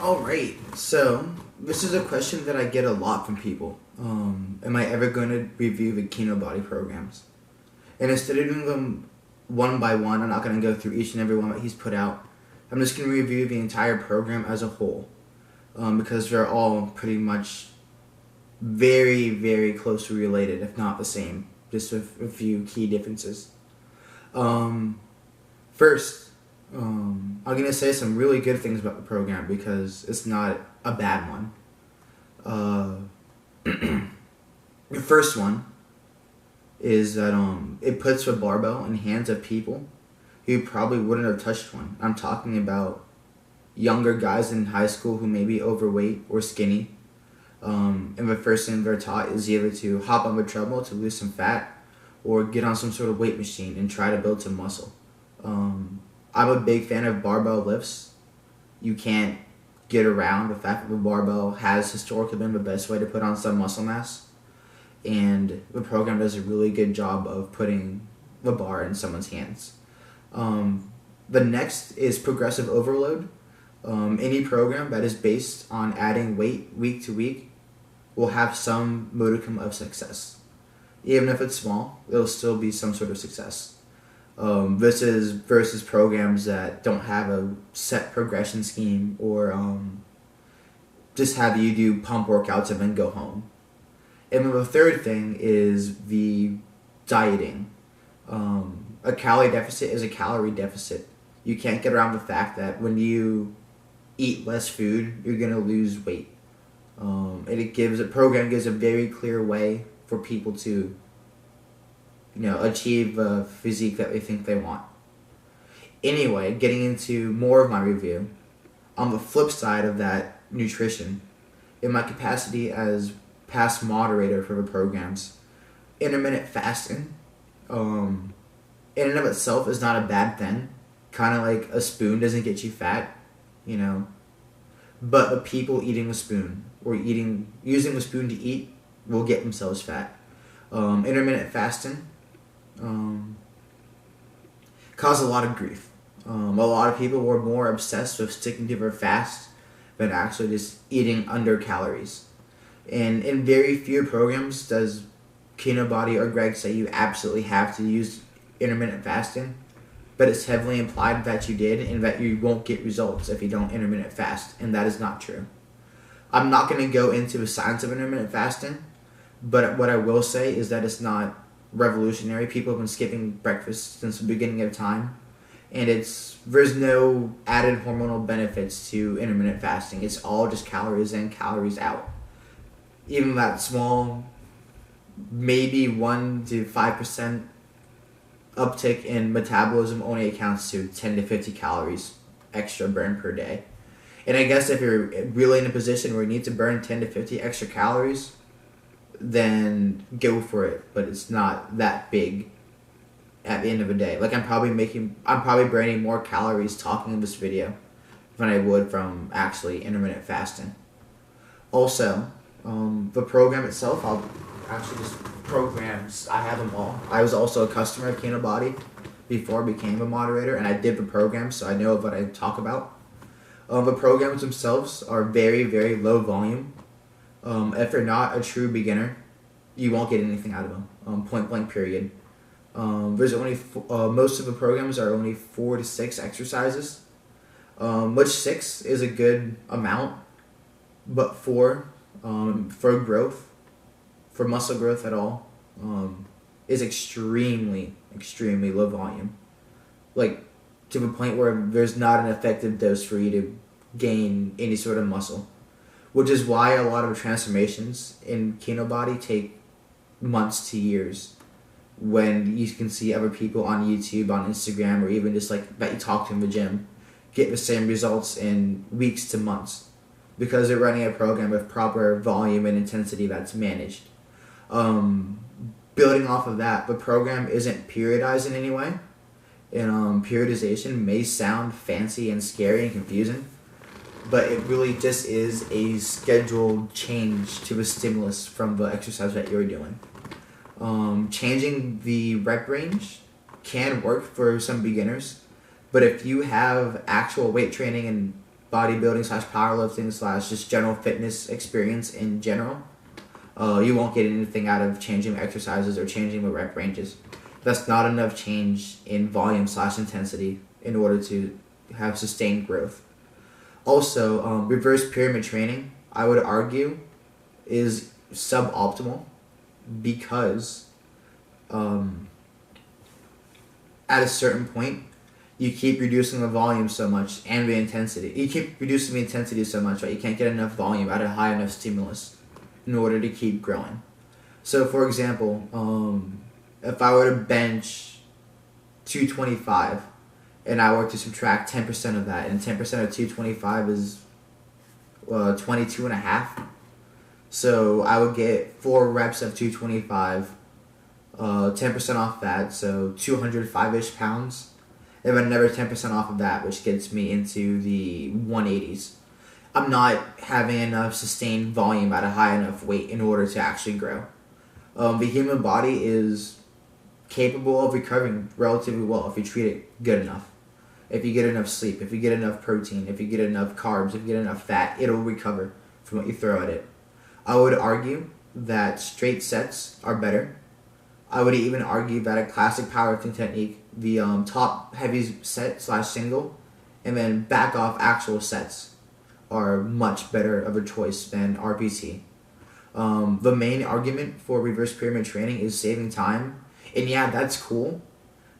Alright, so this is a question that I get a lot from people. Am I ever going to review the Kinobody programs? And instead of doing them one by one, I'm not going to go through each and every one that he's put out. I'm just going to review the entire program as a whole. Because they're all pretty much very, very closely related, if not the same. Just with a few key differences. First, I'm going to say some really good things about the program because it's not a bad one. The first one is that it puts a barbell in hands of people who probably wouldn't have touched one. I'm talking about younger guys in high school who may be overweight or skinny. And the first thing they're taught is either to hop on the treadmill to lose some fat or get on some sort of weight machine and try to build some muscle. I'm a big fan of barbell lifts. You can't get around the fact that the barbell has historically been the best way to put on some muscle mass. And the program does a really good job of putting the bar in someone's hands. The next is progressive overload. Any program that is based on adding weight week to week will have some modicum of success. Even if it's small, it'll still be some sort of success. This is versus programs that don't have a set progression scheme or just have you do pump workouts and then go home. And then the third thing is the dieting. A calorie deficit is a calorie deficit. You can't get around the fact that when you eat less food, you're going to lose weight. And the program gives a very clear way for people to achieve a physique that they think they want. Anyway, getting into more of my review, on the flip side of that nutrition, in my capacity as past moderator for the programs, intermittent fasting, in and of itself is not a bad thing. Kind of like a spoon doesn't get you fat, but the people eating the spoon or using the spoon to eat will get themselves fat. Intermittent fasting caused a lot of grief. A lot of people were more obsessed with sticking to their fast than actually just eating under calories. And in very few programs does Kinobody or Greg say you absolutely have to use intermittent fasting, but it's heavily implied that you did and that you won't get results if you don't intermittent fast, and that is not true. I'm not going to go into the science of intermittent fasting, but what I will say is that it's not revolutionary. People have been skipping breakfast since the beginning of time, and there's no added hormonal benefits to intermittent fasting. It's all just calories in, calories out. Even that small, maybe 1 to 5% uptick in metabolism only accounts to 10 to 50 calories extra burn per day. And I guess if you're really in a position where you need to burn 10 to 50 extra calories, then go for it. But it's not that big at the end of the day. Like I'm probably burning more calories talking in this video than I would from actually intermittent fasting. Also, the program itself, programs, I have them all. I was also a customer of Kinobody before I became a moderator, and I did the program, so I know what I talk about. The programs themselves are very, very low volume. If you're not a true beginner, you won't get anything out of them. Point blank period. There's only most of the programs are only 4 to 6 exercises, which 6 is a good amount, but 4 for growth, for muscle growth at all, is extremely, extremely low volume. Like, to the point where there's not an effective dose for you to gain any sort of muscle. Which is why a lot of transformations in Kinobody take months to years. When you can see other people on YouTube, on Instagram, or even just like that you talk to in the gym, get the same results in weeks to months. Because they're running a program with proper volume and intensity that's managed. Building off of that, the program isn't periodized in any way. And periodization may sound fancy and scary and confusing, but it really just is a scheduled change to a stimulus from the exercise that you're doing. Changing the rep range can work for some beginners, but if you have actual weight training and bodybuilding slash powerlifting slash just general fitness experience in general, you won't get anything out of changing exercises or changing the rep ranges. That's not enough change in volume slash intensity in order to have sustained growth. Also, reverse pyramid training, I would argue, is suboptimal because at a certain point, you keep reducing the volume so much and the intensity. You keep reducing the intensity so much, right? You can't get enough volume out of high enough stimulus in order to keep growing. So, for example, if I were to bench 225 and I were to subtract 10% of that, and 10% of 225 is 22 and a half. So I would get 4 reps of 225, 10% off that, so 205-ish pounds. And then another 10% off of that, which gets me into the 180s. I'm not having enough sustained volume at a high enough weight in order to actually grow. The human body is capable of recovering relatively well if you treat it good enough. If you get enough sleep, if you get enough protein, if you get enough carbs, if you get enough fat, it'll recover from what you throw at it. I would argue that straight sets are better. I would even argue that a classic powerlifting technique, the top heavy set slash single, and then back off actual sets are much better of a choice than RPT. The main argument for reverse pyramid training is saving time. And yeah, that's cool.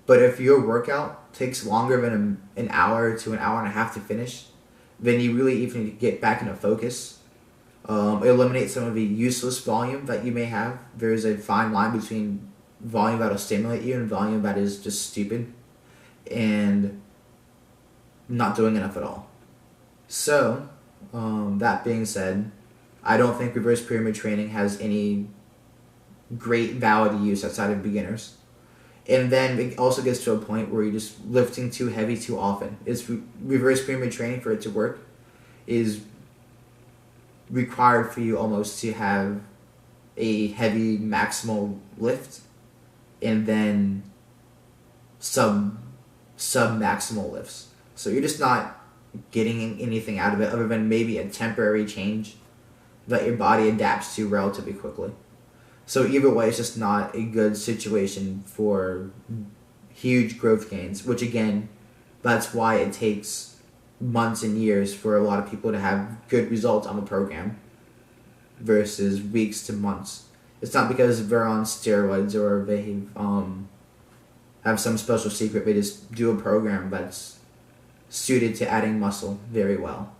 But if your workout takes longer than an hour to an hour and a half to finish, then you really even need to get back into focus. Eliminate some of the useless volume that you may have. There's a fine line between volume that will stimulate you and volume that is just stupid and not doing enough at all. So, that being said, I don't think reverse pyramid training has any great valid use outside of beginners. And then it also gets to a point where you're just lifting too heavy too often. It's reverse pyramid training, for it to work, is required for you almost to have a heavy maximal lift and then sub maximal lifts. So you're just not getting anything out of it other than maybe a temporary change that your body adapts to relatively quickly. So either way, it's just not a good situation for huge growth gains, which again, that's why it takes months and years for a lot of people to have good results on the program versus weeks to months. It's not because they're on steroids or they have some special secret. They just do a program that's suited to adding muscle very well.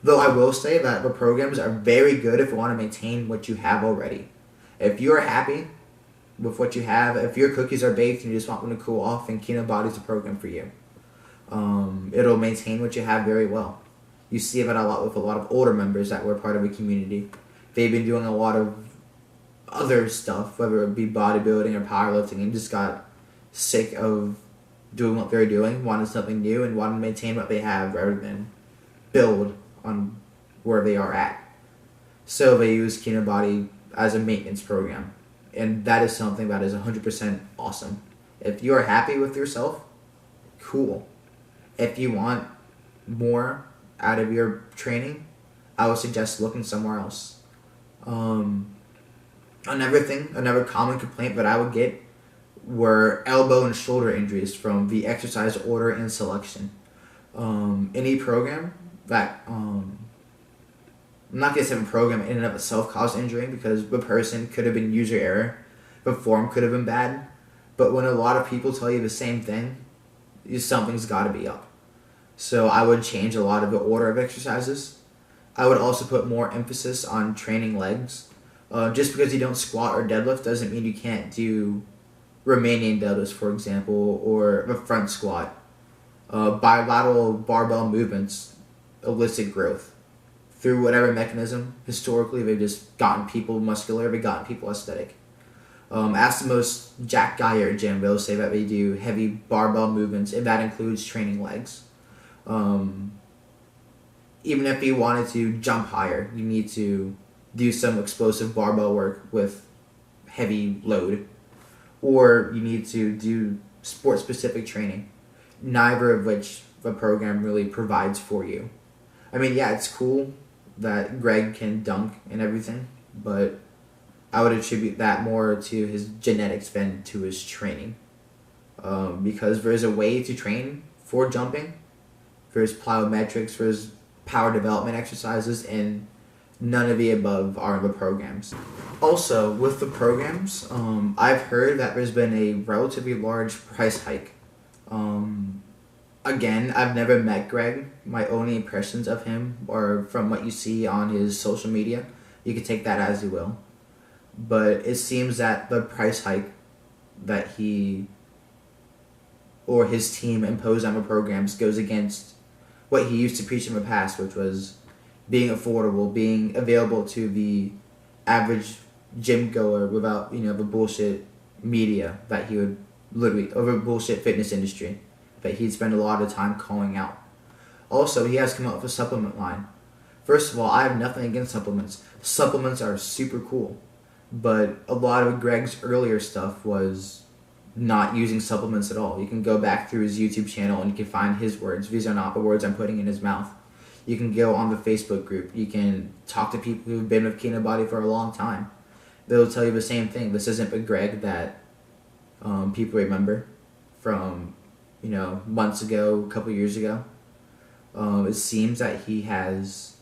Though I will say that the programs are very good if you want to maintain what you have already. If you're happy with what you have, if your cookies are baked and you just want them to cool off, then Kinobody's the program for you. It'll maintain what you have very well. You see that a lot with a lot of older members that were part of a community. They've been doing a lot of other stuff, whether it be bodybuilding or powerlifting, and just got sick of doing what they're doing, wanted something new, and wanted to maintain what they have rather than build on where they are at. So they use Kinobody as a maintenance program, and that is something that is 100% awesome. If you are happy with yourself, cool. If you want more out of your training, I would suggest looking somewhere else. Another common complaint that I would get were elbow and shoulder injuries from the exercise order and selection. Any program that I'm not going to say a program in and of itself caused injury, because the person could have been user error, the form could have been bad, but when a lot of people tell you the same thing, something's got to be up. So I would change a lot of the order of exercises. I would also put more emphasis on training legs. Just because you don't squat or deadlift doesn't mean you can't do Romanian deadlifts, for example, or the front squat. Bilateral barbell movements elicit growth. Through whatever mechanism, historically, they've just gotten people muscular, they've gotten people aesthetic. Ask the most jacked guy at a gym, they'll say that they do heavy barbell movements, and that includes training legs. Even if you wanted to jump higher, you need to do some explosive barbell work with heavy load. Or you need to do sport-specific training, neither of which the program really provides for you. I mean, yeah, it's cool that Greg can dunk and everything, but I would attribute that more to his genetics than to his training. Because there's a way to train for jumping, for his plyometrics, for his power development exercises, and none of the above are in the programs. Also, with the programs, I've heard that there's been a relatively large price hike. Again, I've never met Greg. My only impressions of him are from what you see on his social media. You can take that as you will. But it seems that the price hike that he or his team imposed on the programs goes against what he used to preach in the past, which was being affordable, being available to the average gym goer without, the bullshit media that he would literally, over bullshit fitness industry that he'd spend a lot of time calling out. Also, he has come up with a supplement line. First of all, I have nothing against supplements. Supplements are super cool. But a lot of Greg's earlier stuff was not using supplements at all. You can go back through his YouTube channel and you can find his words. These are not the words I'm putting in his mouth. You can go on the Facebook group. You can talk to people who've been with Kinobody for a long time. They'll tell you the same thing. This isn't the Greg that people remember from, months ago, a couple years ago. It seems that he has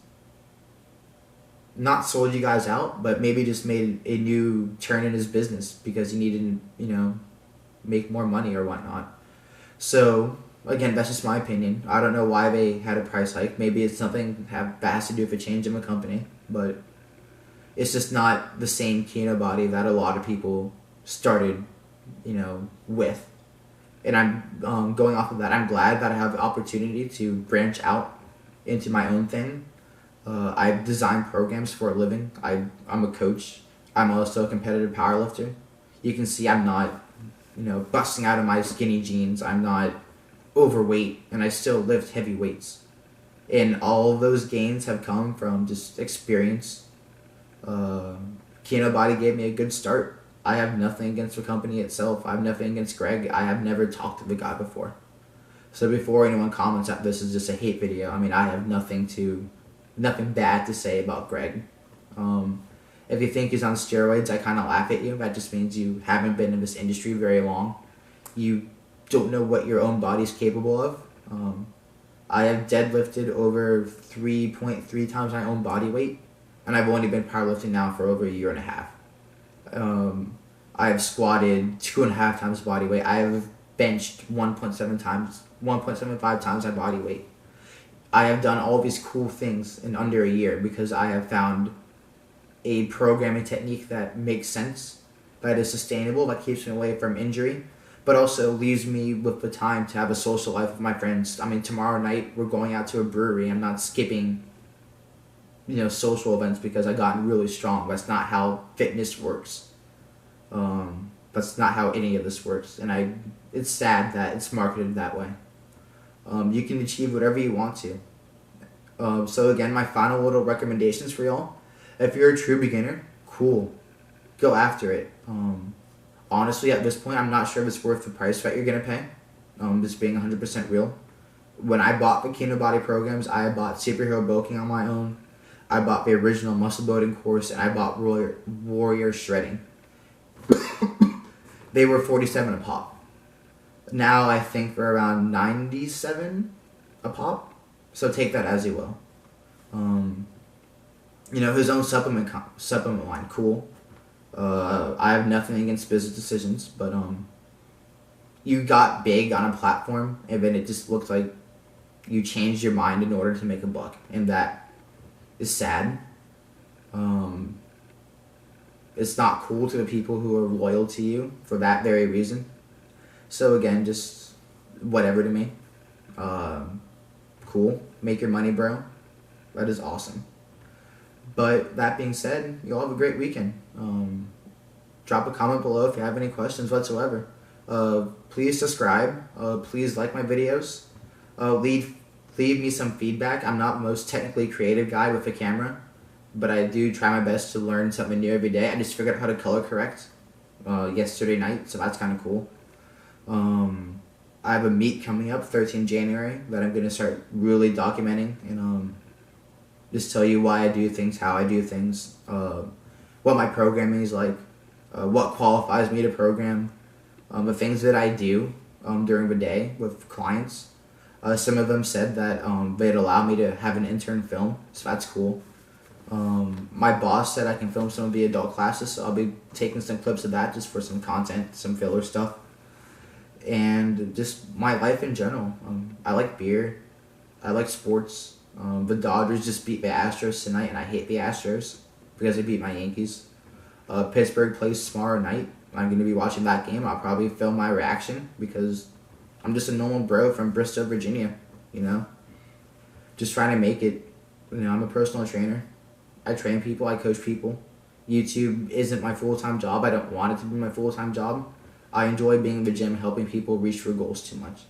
not sold you guys out, but maybe just made a new turn in his business because he needed, make more money or whatnot. So, again, that's just my opinion. I don't know why they had a price hike. Maybe it's something that has to do with a change in the company, but it's just not the same Kinobody that a lot of people started, with. And I'm going off of that. I'm glad that I have the opportunity to branch out into my own thing. I design programs for a living. I'm a coach. I'm also a competitive powerlifter. You can see I'm not, busting out of my skinny jeans. I'm not overweight, and I still lift heavy weights. And all of those gains have come from just experience. Kinobody gave me a good start. I have nothing against the company itself. I have nothing against Greg. I have never talked to the guy before. So before anyone comments that this is just a hate video, I have nothing bad to say about Greg. If you think he's on steroids, I kind of laugh at you. That just means you haven't been in this industry very long. You don't know what your own body's capable of. I have deadlifted over 3.3 times my own body weight, and I've only been powerlifting now for over a year and a half. I have squatted 2.5 times body weight. I have benched 1.75 times my body weight. I have done all these cool things in under a year because I have found a programming technique that makes sense, that is sustainable, that keeps me away from injury, but also leaves me with the time to have a social life with my friends. Tomorrow night we're going out to a brewery. I'm not skipping, social events because I gotten really strong. That's not how fitness works. That's not how any of this works, and it's sad that it's marketed that way. You can achieve whatever you want to. So again, my final little recommendations for y'all. If you're a true beginner, cool. Go after it. Honestly, at this point, I'm not sure if it's worth the price that you're going to pay. Just being 100% real. When I bought the Kinobody programs, I bought Superhero Bulking on my own. I bought the original muscle building course, and I bought Warrior Shredding. They were $47 a pop. Now I think they're around $97 a pop. So take that as you will. His own supplement line, cool. I have nothing against business decisions, but you got big on a platform, and then it just looked like you changed your mind in order to make a buck, and that is sad. It's not cool to the people who are loyal to you for that very reason. So again, just whatever to me. Cool. Make your money, bro. That is awesome. But that being said, you all have a great weekend. Drop a comment below if you have any questions whatsoever. Please subscribe. Please like my videos. Leave me some feedback. I'm not the most technically creative guy with a camera, but I do try my best to learn something new every day. I just figured out how to color correct yesterday night, so that's kind of cool. I have a meet coming up, 13 January, that I'm going to start really documenting and Just tell you why I do things, how I do things, what my programming is like, what qualifies me to program, the things that I do during the day with clients. Some of them said that they'd allow me to have an intern film, so that's cool. My boss said I can film some of the adult classes, so I'll be taking some clips of that just for some content, some filler stuff. And just my life in general. I like beer. I like sports. The Dodgers just beat the Astros tonight, and I hate the Astros because they beat my Yankees. Pittsburgh plays tomorrow night. I'm going to be watching that game. I'll probably film my reaction because I'm just a normal bro from Bristol, Virginia, you know? Just trying to make it. You know, I'm a personal trainer. I train people. I coach people. YouTube isn't my full-time job. I don't want it to be my full-time job. I enjoy being in the gym, helping people reach their goals too much.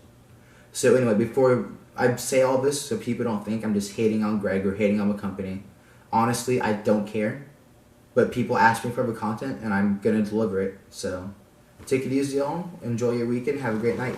So anyway, before I say all this, so people don't think I'm just hating on Greg or hating on the company, honestly, I don't care. But people ask me for the content, and I'm going to deliver it. So take it easy, y'all. Enjoy your weekend. Have a great night.